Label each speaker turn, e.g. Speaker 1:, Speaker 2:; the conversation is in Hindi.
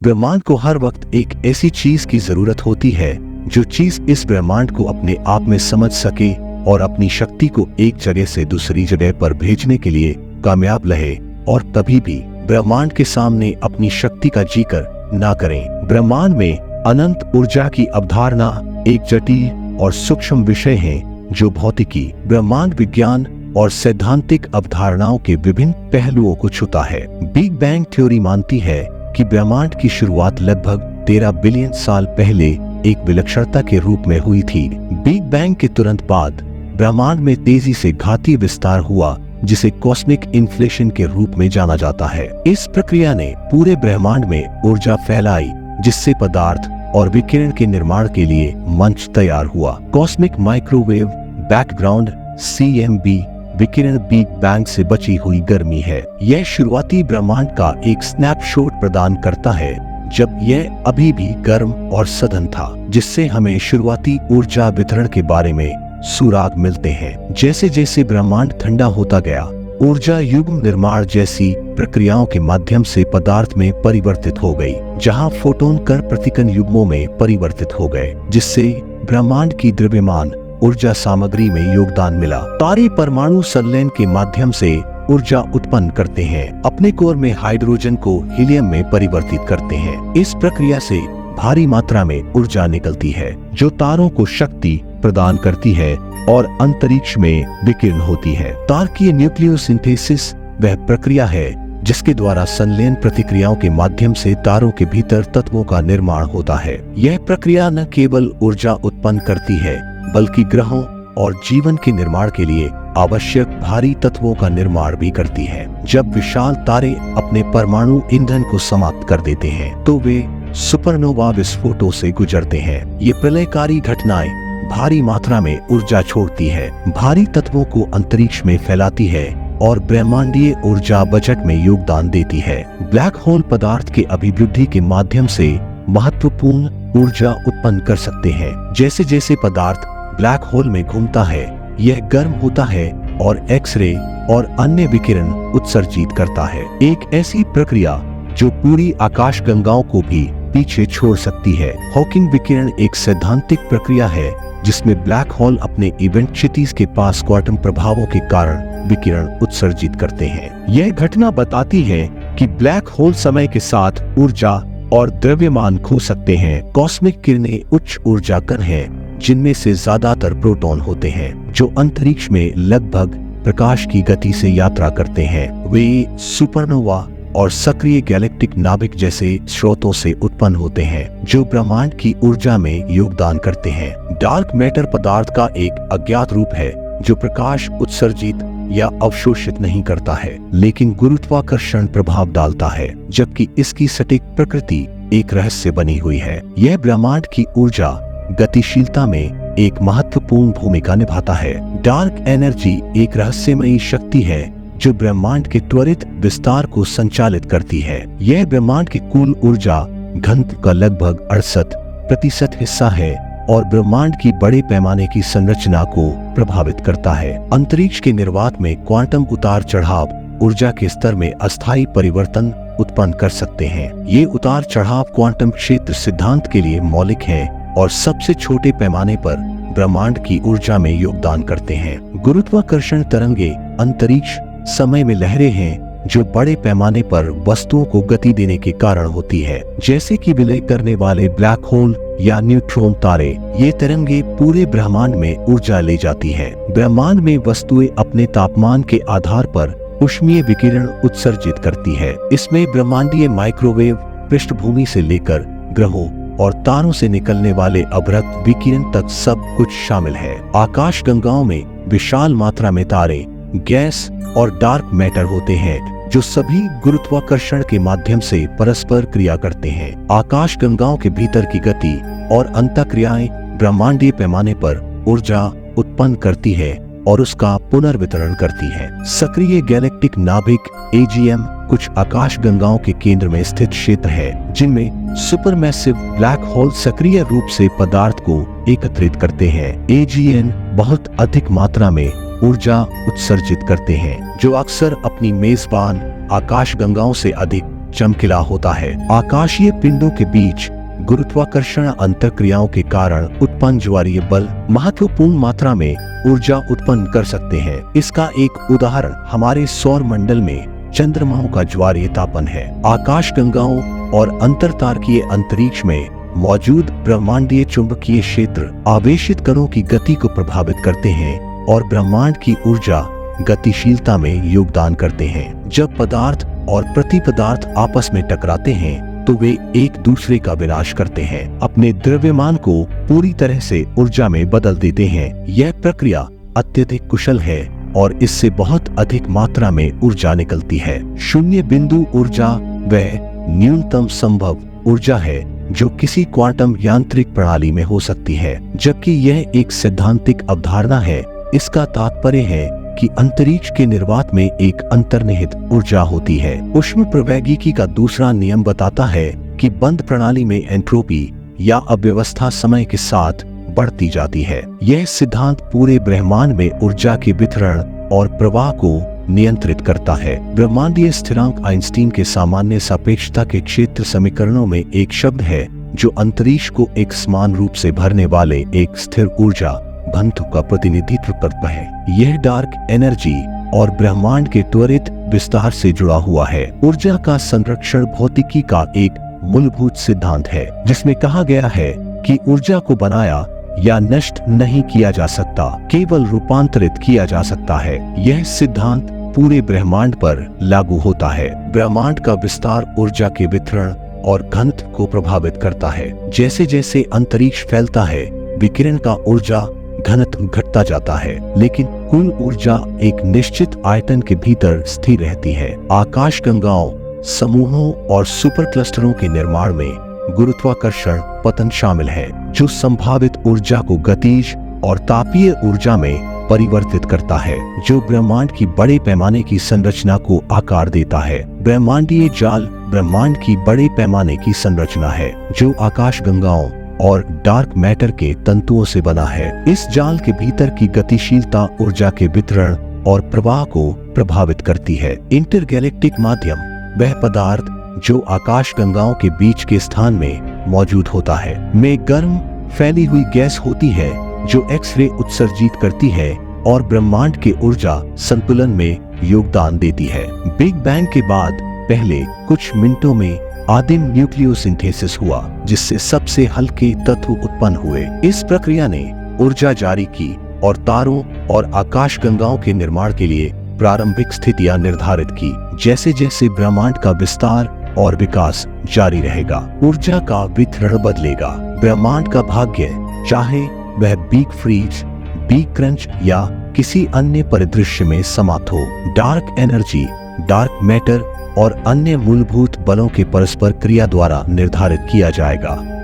Speaker 1: ब्रह्मांड को हर वक्त एक ऐसी चीज की जरूरत होती है जो चीज इस ब्रह्मांड को अपने आप में समझ सके और अपनी शक्ति को एक जगह से दूसरी जगह पर भेजने के लिए कामयाब रहे और कभी भी ब्रह्मांड के सामने अपनी शक्ति का जिक्र ना करें। ब्रह्मांड में अनंत ऊर्जा की अवधारणा एक जटिल और सूक्ष्म विषय है जो भौतिकी, ब्रह्मांड विज्ञान और सैद्धांतिक अवधारणाओं के विभिन्न पहलुओं को छूता है। बिग बैंग थ्योरी मानती है कि ब्रह्मांड की शुरुआत लगभग 13 बिलियन साल पहले एक विलक्षणता के रूप में हुई थी। बिग बैंग के तुरंत बाद ब्रह्मांड में तेजी से घातीय विस्तार हुआ जिसे कॉस्मिक इन्फ्लेशन के रूप में जाना जाता है। इस प्रक्रिया ने पूरे ब्रह्मांड में ऊर्जा फैलाई जिससे पदार्थ और विकिरण के निर्माण के लिए मंच तैयार हुआ। कॉस्मिक माइक्रोवेव बैकग्राउंड CMB विकिरण बिग बैंग से बची हुई गर्मी है। यह शुरुआती ब्रह्मांड का एक स्नैपशॉट प्रदान करता है जब यह अभी भी गर्म और सघन था, जिससे हमें शुरुआती ऊर्जा वितरण के बारे में सुराग मिलते हैं। जैसे जैसे ब्रह्मांड ठंडा होता गया, ऊर्जा युग्म निर्माण जैसी प्रक्रियाओं के माध्यम से पदार्थ में परिवर्तित हो गई, जहां फोटोन कण प्रतिकन युग्मों में परिवर्तित हो गए, जिससे ब्रह्मांड की द्रव्यमान ऊर्जा सामग्री में योगदान मिला। तारे परमाणु संलयन के माध्यम से ऊर्जा उत्पन्न करते हैं, अपने कोर में हाइड्रोजन को हीलियम में परिवर्तित करते हैं। इस प्रक्रिया से भारी मात्रा में ऊर्जा निकलती है जो तारों को शक्ति प्रदान करती है और अंतरिक्ष में विकीर्ण होती है। तारकीय न्यूक्लियोसिंथेसिस वह प्रक्रिया है जिसके द्वारा संलयन प्रतिक्रियाओं के माध्यम से तारों के भीतर तत्वों का निर्माण होता है। यह प्रक्रिया न केवल ऊर्जा उत्पन्न करती है बल्कि ग्रहों और जीवन के निर्माण के लिए आवश्यक भारी तत्वों का निर्माण भी करती है। जब विशाल तारे अपने परमाणु ईंधन को समाप्त कर देते हैं तो वे सुपरनोवा विस्फोटों से गुजरते हैं। ये प्रलयकारी घटनाएं भारी मात्रा में ऊर्जा छोड़ती है, भारी तत्वों को अंतरिक्ष में फैलाती है और ब्रह्मांडीय ऊर्जा बजट में योगदान देती है। ब्लैक होल पदार्थ के अभिवृद्धि के माध्यम से महत्वपूर्ण ऊर्जा उत्पन्न कर सकते हैं। जैसे जैसे पदार्थ ब्लैक होल में घूमता है, यह गर्म होता है और एक्सरे और अन्य विकिरण उत्सर्जित करता है। एक ऐसी प्रक्रिया जो पूरी आकाशगंगाओं को भी पीछे छोड़ सकती है। हॉकिंग विकिरण एक सैद्धांतिक प्रक्रिया है जिसमें ब्लैक होल अपने इवेंट क्षितिज के पास क्वांटम प्रभावों के कारण विकिरण उत्सर्जित करते हैं। यह घटना बताती है कि ब्लैक होल समय के साथ ऊर्जा और द्रव्यमान खो सकते हैं। कॉस्मिक किरणें उच्च ऊर्जा कण हैं जिनमें से ज्यादातर प्रोटॉन होते हैं जो अंतरिक्ष में लगभग प्रकाश की गति से यात्रा करते हैं। वे सुपरनोवा और सक्रिय गैलेक्टिक नाभिक जैसे स्रोतों से उत्पन्न होते हैं जो ब्रह्मांड की ऊर्जा में योगदान करते हैं। डार्क मैटर पदार्थ का एक अज्ञात रूप है जो प्रकाश उत्सर्जित या अवशोषित नहीं करता है लेकिन गुरुत्वाकर्षण प्रभाव डालता है, जबकि इसकी सटीक प्रकृति एक रहस्य बनी हुई है। यह ब्रह्मांड की ऊर्जा गतिशीलता में एक महत्वपूर्ण भूमिका निभाता है। डार्क एनर्जी एक रहस्यमयी शक्ति है जो ब्रह्मांड के त्वरित विस्तार को संचालित करती है। यह ब्रह्मांड की कुल ऊर्जा घनत्व का लगभग 68% हिस्सा है और ब्रह्मांड की बड़े पैमाने की संरचना को प्रभावित करता है। अंतरिक्ष के निर्वात में क्वांटम उतार चढ़ाव ऊर्जा के स्तर में अस्थायी परिवर्तन उत्पन्न कर सकते हैं। ये उतार चढ़ाव क्वांटम क्षेत्र सिद्धांत के लिए मौलिक है और सबसे छोटे पैमाने पर ब्रह्मांड की ऊर्जा में योगदान करते हैं। गुरुत्वाकर्षण तरंगे अंतरिक्ष समय में लहरें हैं जो बड़े पैमाने पर वस्तुओं को गति देने के कारण होती है, जैसे कि विलय करने वाले ब्लैक होल या न्यूट्रॉन तारे। ये तरंगे पूरे ब्रह्मांड में ऊर्जा ले जाती है। ब्रह्मांड में वस्तुएं अपने तापमान के आधार पर ऊष्मीय विकिरण उत्सर्जित करती है। इसमें ब्रह्मांडीय माइक्रोवेव पृष्ठभूमि से लेकर ग्रहों और तारों से निकलने वाले अवरक्त विकिरण तक सब कुछ शामिल है। आकाशगंगाओं में विशाल मात्रा में तारे, गैस और डार्क मैटर होते हैं जो सभी गुरुत्वाकर्षण के माध्यम से परस्पर क्रिया करते हैं। आकाशगंगाओं के भीतर की गति और अंतःक्रियाएं ब्रह्मांडीय पैमाने पर ऊर्जा उत्पन्न करती है और उसका पुनर्वितरण करती है। सक्रिय गैलेक्टिक नाभिक AGM कुछ आकाशगंगाओं के केंद्र में स्थित क्षेत्र है जिनमें सुपरमैसिव ब्लैक होल सक्रिय रूप से पदार्थ को एकत्रित करते हैं। AGN बहुत अधिक मात्रा में ऊर्जा उत्सर्जित करते हैं जो अक्सर अपनी मेजबान आकाशगंगाओं से अधिक चमकीला होता है। आकाशीय पिंडों के बीच गुरुत्वाकर्षण अंतरक्रियाओं के कारण उत्पन्न ज्वारीय बल महत्वपूर्ण मात्रा में ऊर्जा उत्पन्न कर सकते हैं। इसका एक उदाहरण हमारे सौर मंडल में चंद्रमाओं का ज्वारीय तापन है। आकाशगंगाओं और अंतरतारकीय अंतरिक्ष में मौजूद ब्रह्मांडीय चुंबकीय क्षेत्र आवेशित कणों की गति को प्रभावित करते हैं और ब्रह्मांड की ऊर्जा गतिशीलता में योगदान करते हैं। जब पदार्थ और प्रतिपदार्थ आपस में टकराते हैं तो वे एक दूसरे का विनाश करते हैं, अपने द्रव्यमान को पूरी तरह से ऊर्जा में बदल देते हैं। यह प्रक्रिया अत्यधिक कुशल है और इससे बहुत अधिक मात्रा में ऊर्जा निकलती है। शून्य बिंदु ऊर्जा वह न्यूनतम संभव ऊर्जा है जो किसी क्वांटम यांत्रिक प्रणाली में हो सकती है, जबकि यह एक सैद्धांतिक अवधारणा है। इसका तात्पर्य है कि अंतरिक्ष के निर्वात में एक अंतर्निहित ऊर्जा होती है। ऊष्मप्रवैगिकी का दूसरा नियम बताता है कि बंद प्रणाली में एंट्रोपी या अव्यवस्था समय के साथ बढ़ती जाती है। यह सिद्धांत पूरे ब्रह्मांड में ऊर्जा के वितरण और प्रवाह को नियंत्रित करता है। ब्रह्मांडीय स्थिरांक आइंस्टीन के सामान्य सापेक्षता के क्षेत्र समीकरणों में एक शब्द है जो अंतरिक्ष को एक समान रूप से भरने वाले एक स्थिर ऊर्जा घनत्व का प्रतिनिधित्व करता है। यह डार्क एनर्जी और ब्रह्मांड के त्वरित विस्तार से जुड़ा हुआ है। ऊर्जा का संरक्षण भौतिकी का एक मूलभूत सिद्धांत है, जिसमें कहा गया है कि ऊर्जा को बनाया या नष्ट नहीं किया जा सकता, केवल रूपांतरित किया जा सकता है। यह सिद्धांत पूरे ब्रह्मांड पर लागू होता है। ब्रह्मांड का विस्तार ऊर्जा के वितरण और घनत्व को प्रभावित करता है। जैसे जैसे अंतरिक्ष फैलता है, विकिरण का ऊर्जा घनत्व घटता जाता है, लेकिन कुल ऊर्जा एक निश्चित आयतन के भीतर स्थिर रहती है। आकाशगंगाओं, समूहों और सुपर क्लस्टरों के निर्माण में गुरुत्वाकर्षण पतन शामिल है, जो संभावित ऊर्जा को गतिज और तापीय ऊर्जा में परिवर्तित करता है, जो ब्रह्मांड की बड़े पैमाने की संरचना को आकार देता है। ब्रह्मांडीय जाल ब्रह्मांड की बड़े पैमाने की संरचना है, जो आकाशगंगाओं और डार्क मैटर के तंतुओं से बना है। इस जाल के भीतर की गतिशीलता ऊर्जा के वितरण और प्रवाह को प्रभावित करती है। इंटरगैलेक्टिक माध्यम वह पदार्थ जो आकाशगंगाओं के बीच के स्थान में मौजूद होता है में गर्म फैली हुई गैस होती है जो एक्स-रे उत्सर्जित करती है और ब्रह्मांड के ऊर्जा संतुलन में योगदान देती है। बिग बैंग के बाद पहले कुछ मिनटों में आदिम न्यूक्लियोसिंथेसिस हुआ, जिससे सबसे हल्के तत्व उत्पन्न हुए। इस प्रक्रिया ने ऊर्जा जारी की और तारों और आकाशगंगाओं के निर्माण के लिए प्रारंभिक स्थितियां निर्धारित की। जैसे जैसे ब्रह्मांड का विस्तार और विकास जारी रहेगा, ऊर्जा का वितरण बदलेगा। ब्रह्मांड का भाग्य, चाहे वह बिग फ्रीज, बिग क्रंच या किसी अन्य परिदृश्य में समाप्त हो, डार्क एनर्जी, डार्क मैटर और अन्य मूलभूत बलों के परस्पर क्रिया द्वारा निर्धारित किया जाएगा।